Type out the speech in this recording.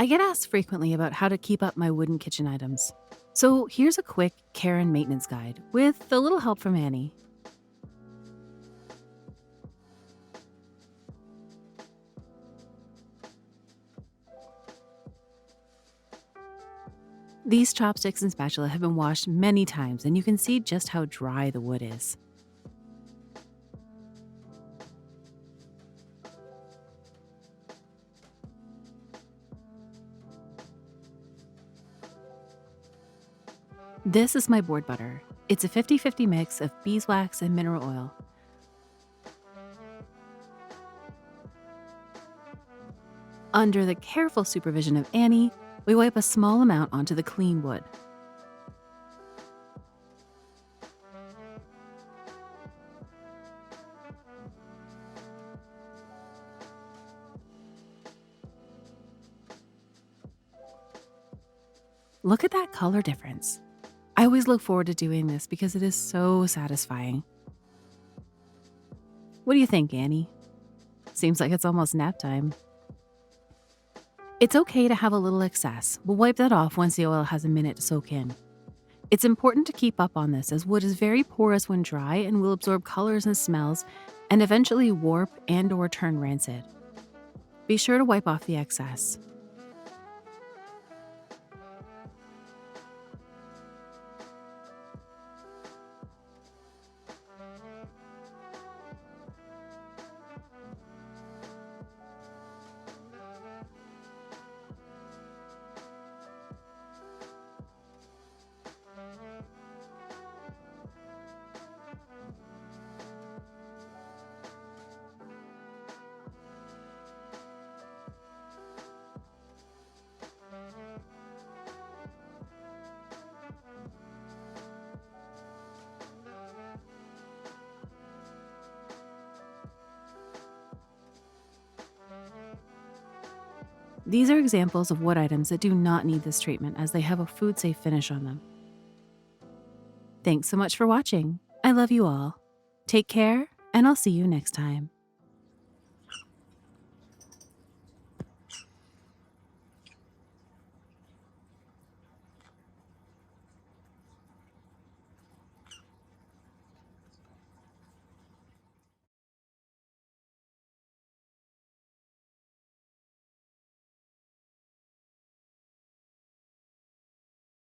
I get asked frequently about how to keep up my wooden kitchen items. So here's a quick care and maintenance guide with a little help from Annie. These chopsticks and spatula have been washed many times, and you can see just how dry the wood is. This is my board butter. It's a 50-50 mix of beeswax and mineral oil. Under the careful supervision of Annie, we wipe a small amount onto the clean wood. Look at that color difference. I always look forward to doing this because it is so satisfying. What do you think, Annie? Seems like it's almost nap time. It's okay to have a little excess. We'll wipe that off once the oil has a minute to soak in. It's important to keep up on this as wood is very porous when dry and will absorb colors and smells and eventually warp and/or turn rancid. Be sure to wipe off the excess. These are examples of wood items that do not need this treatment as they have a food-safe finish on them. Thanks so much for watching. I love you all. Take care, and I'll see you next time.